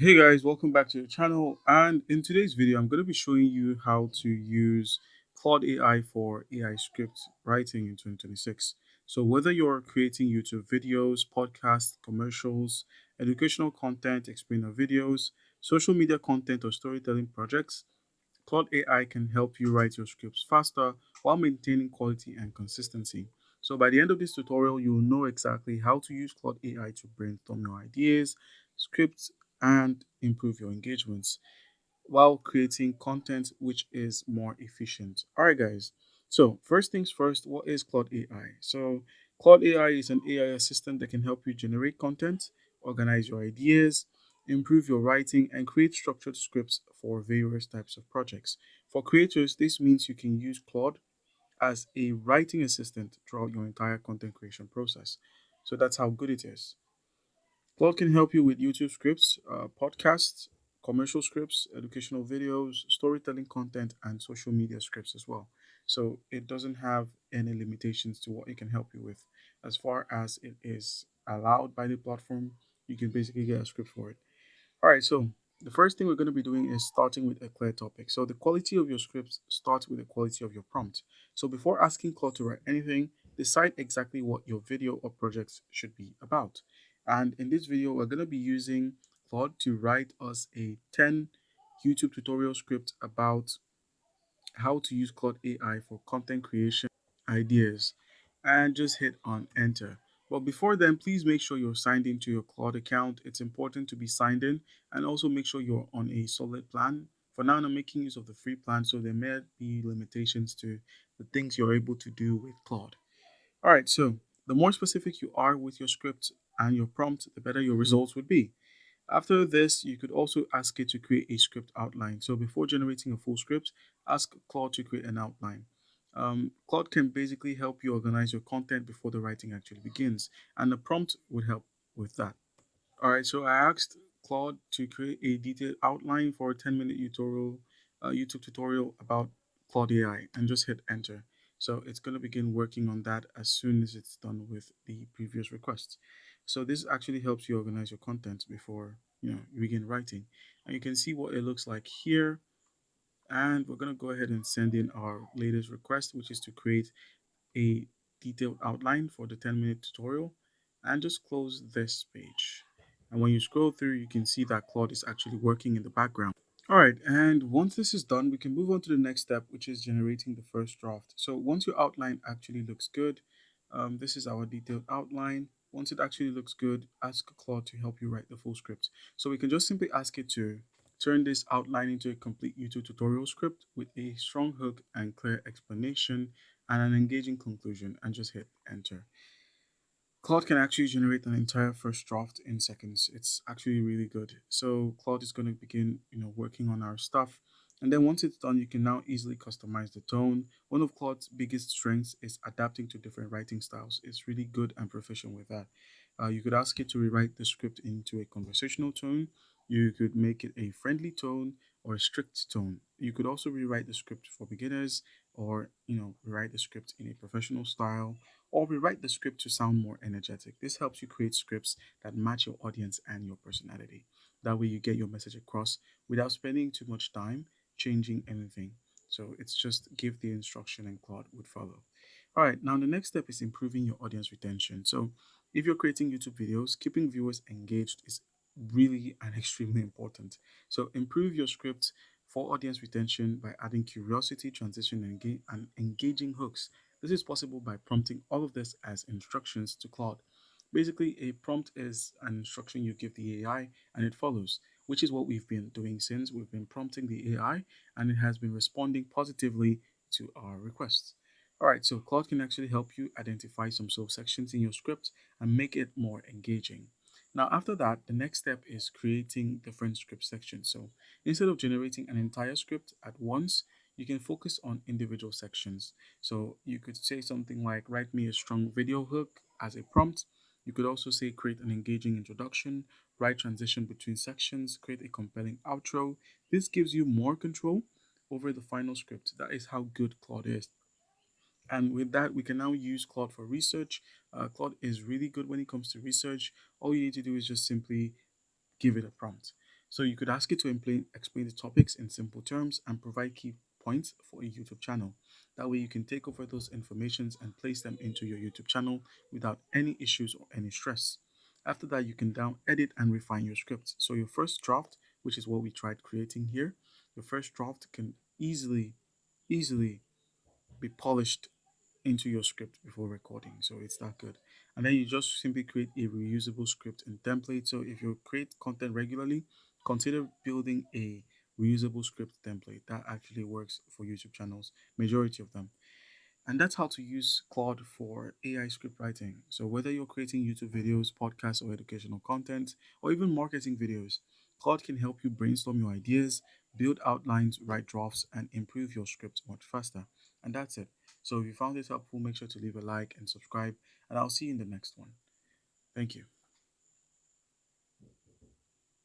Hey guys, welcome back to the channel. And in today's video, I'm going to be showing you how to use Claude AI for AI script writing in 2026. So whether you're creating YouTube videos, podcasts, commercials, educational content, explainer videos, social media content, or storytelling projects, Claude AI can help you write your scripts faster while maintaining quality and consistency. So by the end of this tutorial, you'll know exactly how to use Claude AI to brainstorm your ideas, scripts, and improve your engagements while creating content which is more efficient. All right, guys. So, first things first, what is Claude AI? So, Claude AI is an AI assistant that can help you generate content, organize your ideas, improve your writing, and create structured scripts for various types of projects. For creators, this means you can use Claude as a writing assistant throughout your entire content creation process. So, that's how good it is. Claude can help you with YouTube scripts, podcasts, commercial scripts, educational videos, storytelling content, and social media scripts as well. So it doesn't have any limitations to what it can help you with. As far as it is allowed by the platform, you can basically get a script for it. All right, so the first thing we're going to be doing is starting with a clear topic. So the quality of your scripts starts with the quality of your prompt. So before asking Claude to write anything, decide exactly what your video or projects should be about. And in this video, we're going to be using Claude to write us a 10 YouTube tutorial script about how to use Claude AI for content creation ideas and just hit on enter. But before then, please make sure you're signed into your Claude account. It's important to be signed in and also make sure you're on a solid plan. For now, I'm making use of the free plan, so there may be limitations to the things you're able to do with Claude. All right, so the more specific you are with your script and your prompt, the better your results would be. After this, you could also ask it to create a script outline. So before generating a full script, ask Claude to create an outline. Claude can basically help you organize your content before the writing actually begins, and the prompt would help with that. All right, so I asked Claude to create a detailed outline for a 10-minute YouTube tutorial about Claude AI and just hit enter. So it's going to begin working on that as soon as it's done with the previous requests. So this actually helps you organize your content before you begin writing. And you can see what it looks like here. And we're going to go ahead and send in our latest request, which is to create a detailed outline for the 10-minute tutorial and just close this page. And when you scroll through, you can see that Claude is actually working in the background. All right, and once this is done, we can move on to the next step, which is generating the first draft. So once your outline actually looks good, this is our detailed outline. Once it actually looks good, ask Claude to help you write the full script. So we can just simply ask it to turn this outline into a complete YouTube tutorial script with a strong hook and clear explanation and an engaging conclusion, and just hit enter. Claude can actually generate an entire first draft in seconds. It's actually really good. So Claude is going to begin, working on our stuff. And then once it's done, you can now easily customize the tone. One of Claude's biggest strengths is adapting to different writing styles. It's really good and proficient with that. You could ask it to rewrite the script into a conversational tone. You could make it a friendly tone or a strict tone. You could also rewrite the script for beginners or, rewrite the script in a professional style or rewrite the script to sound more energetic. This helps you create scripts that match your audience and your personality. That way, you get your message across without spending too much time changing anything. So it's just give the instruction and Claude would follow. All right, now the next step is improving your audience retention. So if you're creating YouTube videos, keeping viewers engaged is really and extremely important. So improve your script for audience retention by adding curiosity, transition, and engaging hooks. This is possible by prompting all of this as instructions to Claude. Basically, a prompt is an instruction you give the AI and it follows, which is what we've been doing since. We've been prompting the AI and it has been responding positively to our requests. All right, so Claude can actually help you identify some subsections in your script and make it more engaging. Now, after that, the next step is creating different script sections. So instead of generating an entire script at once, you can focus on individual sections. So you could say something like, write me a strong video hook as a prompt. You could also say, create an engaging introduction, write transition between sections, create a compelling outro. This gives you more control over the final script. That is how good Claude is. And with that, we can now use Claude for research. Claude is really good when it comes to research. All you need to do is just simply give it a prompt. So you could ask it to explain the topics in simple terms and provide key points for a YouTube channel. That way you can take over those informations and place them into your YouTube channel without any issues or any stress. After that, you can down edit and refine your script. So your first draft, which is what we tried creating here, your first draft can easily be polished into your script before recording. So it's that good. And then you just simply create a reusable script and template. So if you create content regularly, consider building a reusable script template that actually works for YouTube channels, majority of them. And that's how to use Claude for AI script writing. So whether you're creating YouTube videos, podcasts, or educational content, or even marketing videos, Claude can help you brainstorm your ideas, build outlines, write drafts, and improve your script much faster. And that's it. So if you found this helpful, make sure to leave a like and subscribe, and I'll see you in the next one. Thank you.